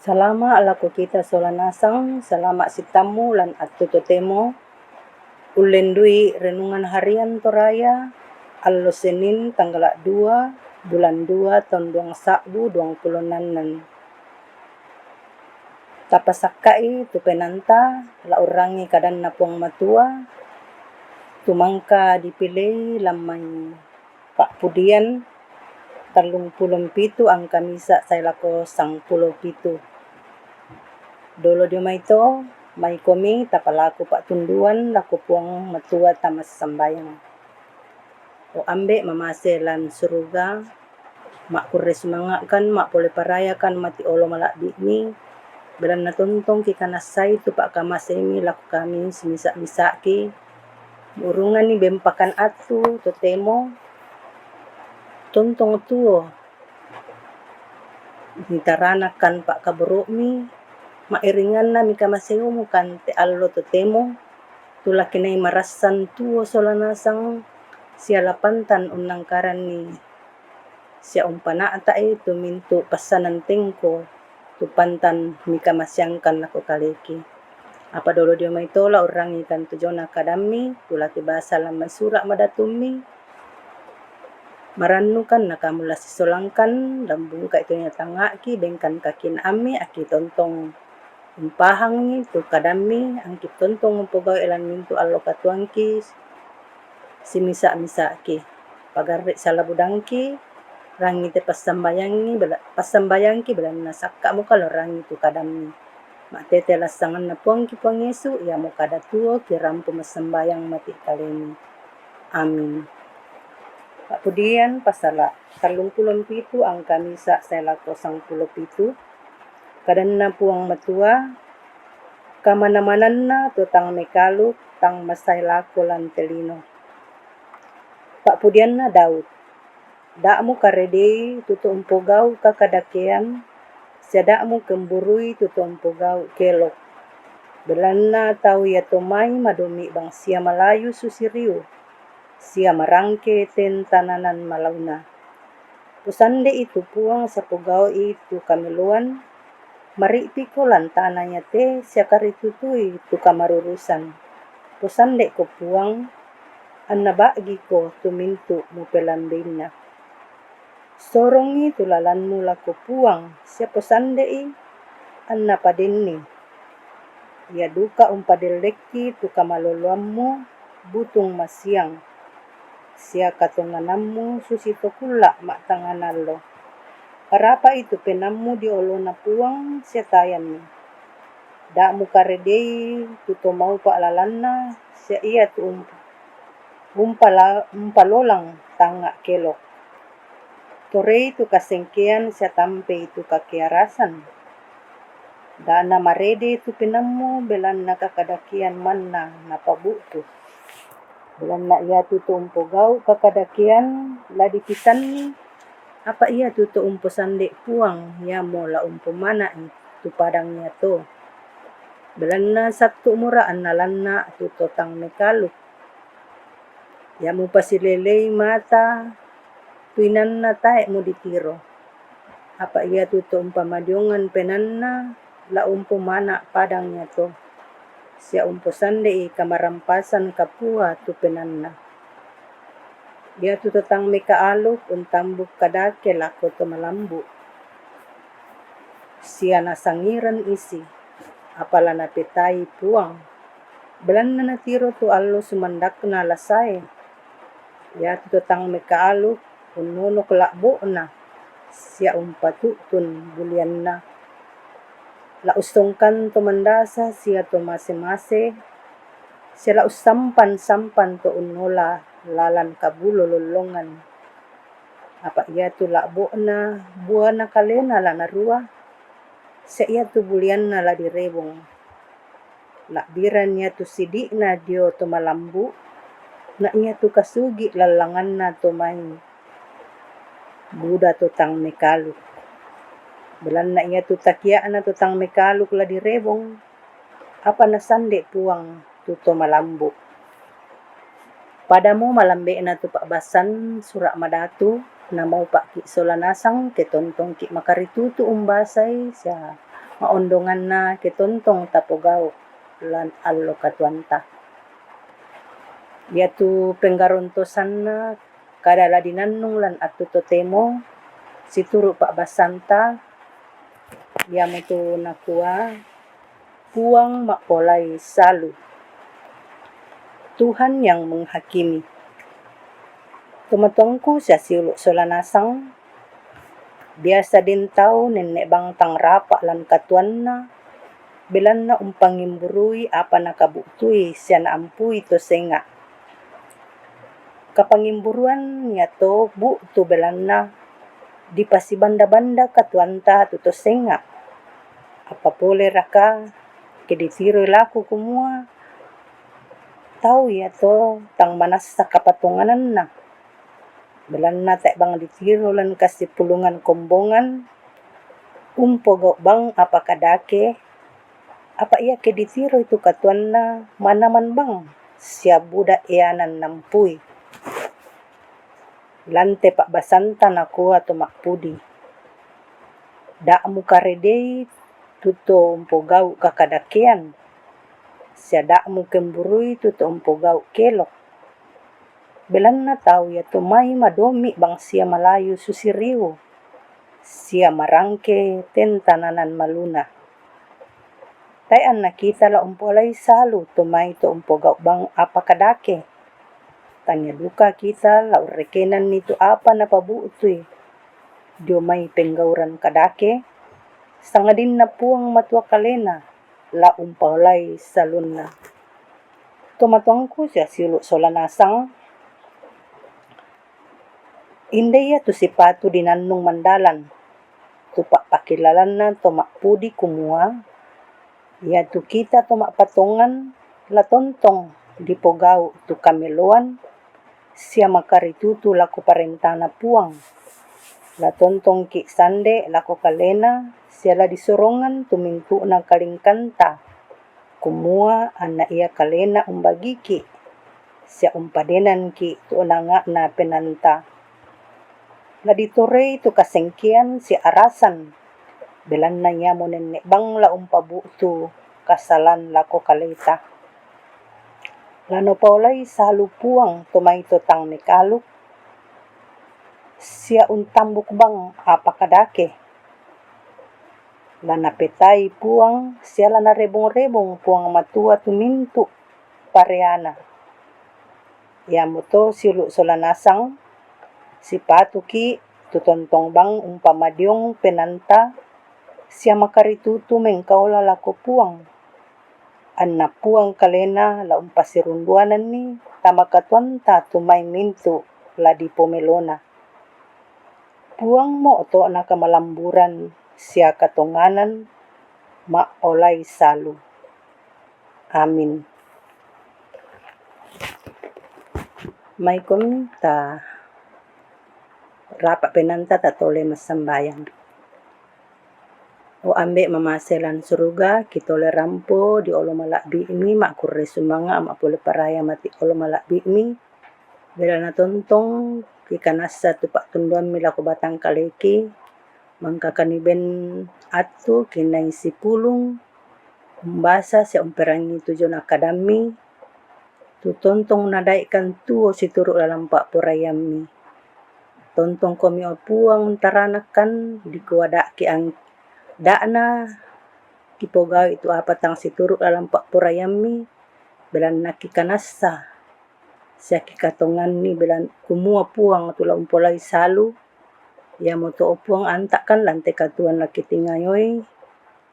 Salama ala ko kita solanasang, salama si tamu lan attu totemo, ulen dui renungan harian toraya, allo Senin tanggal 2 bulan 2 tahun 2026. Tapasakkai tu penanta la urangi kadan na puang matua, tumangka dipilih lamay Pak Pudian 37 ang kamisa sa ilako 17. Dolo di ito, may komi tapalaku Pak Tunduan laku puang matua tamas sambayang. O ambe mamaselan suruga, mak kure sumangakan, mak pole parayakan mati olo malakdi mi, belan natontong ki kanasay tu Pak kamasemi laku kami simisa-misa ki, urungan ni bempakan atu totemo, tontong tuo, nitaranakan Pak kaburo mi, mairingan na mi kamaseo mo kante allo totemo, tula kinay marasan tuo solanasang siya lapantan unang karan ni siya umpana atae tuminto pasanan tengko tupantan mi kamasyangkan lako kaleki. Apa dolo dia may tola orangi kan tujon akadami tula kibasa laman sura madatumi maranukan nakamula sisolangkan lambung ka ito niya tanga ki bengkan kakin ami aki tontong umpahang ni tu kadami ang kitontong umpugaw ilan minto allo katuang ki simisa-misa ki pagarri sa labudang ki rangi te pasambayang ki belan nasakka mo kalo rangi tu kadami matete lasangan na puang ki puang Yesu ya mo kada tuo kirampo masambayang mati kalemi. Amin. Pak Pudian pasala 37 ang kamisa sa ilako 17. Kadan na puang matua, kamana-manan na tutang mekaluk tang masaylako lan telino. Pak Pudian na Daud, da mo karede tutuong pugaw kakadakian, siya da mo kemburui tutuong pugaw kelok. Belan na tao yatomay madumi bang siya malayo susiriw, siya marangke ten tananan malaw na. Pusande itu puang sa pugaw itu kamiluan, maripi ko lan tananya te siya karitutuy tu kamarurusan. Pusande ko puang, ang nabagi ko tuminto mo pelandin na. Sorongi tulalan mula ko puang, siya pusande ang napadin ni. Ya duka umpadileki tu kamaluluam mo, butong masyang. Siya katunganam mo susito kula matanganalo. Parapa itu penammu di olo na puang siya tayan ni. Da mo karedei tutumaw paalalan na siya iya tu umpalolang tanga kelok. Torei tu kasengkean siya tampe itu kakiarasan. Da na marede tu pinammu belan nakakadakian man na napabuto. Belan na iya tu umpugaw kakadakian ladipitan ni. Apa iya tuto umpusande puang ya mo la umpumana tu padang niya to. Belan na satu muraan nalan na tuto tang mekaluk. Ya mo pasilelay mata tuinan na tae mo ditiro. Apa iya tuto umpamadyongan penan na la umpumana padang niya to. Siya umpusande kamarampasan kapua tu penan na. Dia tu tang mekaalok untambuk kadake lako to malambu. Siya nasangiran isi, apala napitay puang. Belan na natiro tu allo sumandak na lasay. Ya tu tang mekaalok ununok lakbo na. Siya umpatutun bulian na. Laustongkan to mandasa siya to mase-mase. Siya lausampan-sampan to unola lalan kabulo lolongan. Apa iya tu lakbo na buah na kalena la narua. Sa iya tu bulian na la direbong. Lakbiran niya tu sidik na dio to malambu. Na iya tu kasugi lalangan na to may buda to tang mekaluk. Belan na iya tu takya na to tang mekaluk la direbong. Apa nasande puang tu to malambu. Padamu malambe na tu pakbasan sura madatu na mau pak ki solanasang ketontong ki makaritutu umbasay siya maondongan na kitontong tapugaw lan allo katuanta. Yatu penggarontosan na kadala dinannong lan atutotemo situru Pak Basanta yamo tu nakua puang mapolay salu. Tuhan yang menghakimi. Tumatungku sa siulo solanasang biasa din tao nenek bangtang rapa lan katuan na bilan na umpangimburui apa nakabutui siya na ampui to senga. Kapangimburuan niya to bu to bilan na di pasibanda-banda katuanta to senga. Apa pole raka keditiro laku kumua tahu ya to tang manas sa kapatunganan na. Bilan na tak bang ditiro lan kasipulungan kombongan umpo bang apa kadake apa iya keditiro itu katuan na manaman bang siya budak iyanan nampui. Lante Pak Basanta naku atau makpudi. Dak muka redei tuto umpo gau kakadakian. Siya dak mukemburui tuto umpo gau kelok. Bilan na tahu ya tumai madomi bang siya malayu susiriu. Siya marangke tentananan maluna. Tayan nakita la umpolay salu tumay to umpogau bang apa kadake. Tanya duka kita la urekenan nito apa na pabuutoy. Dio may penggauran kadake. Sangadin na puang matwa kalena la umpolay salun na. Tumatuang ko siya siulo solanasang. Inday ya to sipatu dinannong mandalan. Tupak pakilalan na tumakpudi kumua. Ya tu kita tumakpatungan latontong di pogaw tu kameluan. Siya makaritutu lako parentana puang. Latontong ki sande lako kalena. Siya la disorongan tumintu na kalingkanta. Kumua ana iya kalena umbagiki. Siya umpadenan ki tuunanga na penanta. La ditorey tu kasengkian si arasan. Bilan na niya mo nenek bang la umpabu tu kasalan lako kalita. Lano paulay salu puang tumayto tang mekaluk. Siya untambuk bang apa kadake. Lana petay puang siya lana rebong-rebong puang matua tumintu pareana. Yamo to siulo solanasang. Si patuki tutontong bang umpamadyong penanta siya makaritutu mengkaula lako puang. Anna puang kalena la umpasirunduanan ni tamakatuanta tumay mintu la di pomelona. Puang mo to na kamalamburan siya katunganan maolay salu. Amin. May komenta. Rapa penanta tatole masambayang. O ambe mamaselan suruga kitole rampo di olo malakbi imi makurre sumanga mapole paraya mati olo malakbi imi. Bila natontong kikanasa tupak tunduan milako batang kaleki mangkakaniben atu kinay sipulong umbasa siya umperangi tujon akadami tutontong nadaikan tuo situru lalampak purayami. Tontong komi opuang taranakan di kuwada ki ang dana kipogaw itu apa tang situru dalam pak purayami bilan nakikanasa siya kikatongan ni bilan kumua puang tula umpolay salu ya moto opuang antakan lante katuan lakitingayoy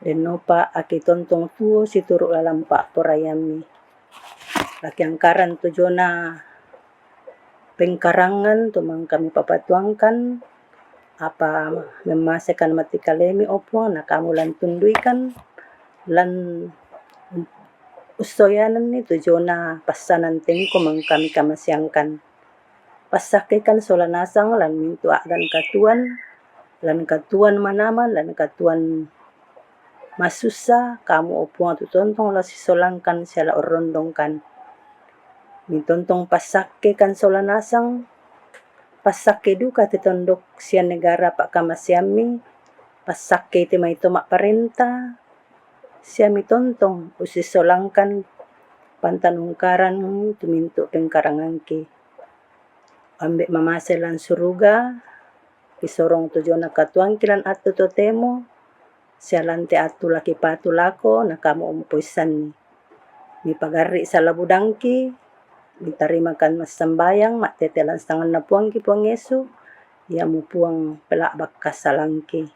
den nopa aki tontong tuo situru dalam pak purayami laki angkaran tujona pengkarangan tumang kami papatuangkan apa memasekan mati kalemi opuang na kamulan tunduikan lan usoyanan ni tujona pasanan tengko mang kami kamasyangkan pasakekan solanasang lan mintu dan katuan manaman lan katuan masusa kamu opuang tutontong la sisolangkan siya la orondongkan mitontong pasake kan solanasang pasake duka titondok siya negara pak kamasyami pasakay ti may tumak parenta, siya mitontong usisolangkan pantanungkaran tuminto pengkarangangki. Ambe mamaselan suruga, isorong tujo nakatuang kilan at tutotemo, siya lante atu laki patulako nakamu umpuisan ni. Ni pagari sa labudangki, mitarimakan masambayang, matetelan sangan na puangki puang Yesu, ya mo puang pelakbak kasalangki.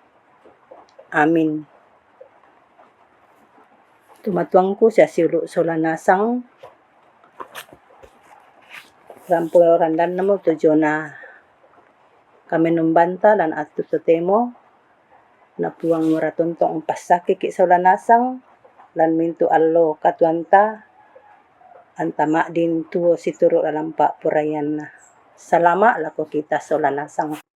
Amin. Tumatuangku siya siulu solanasang, rampo randan namo tujo na kami numbanta lan atu tutemo, na puang muratontong pasaki ki solanasang, lan mintu allo katuanta, antama din tuo situro alampa purayan na. Salama lako kita solanasang.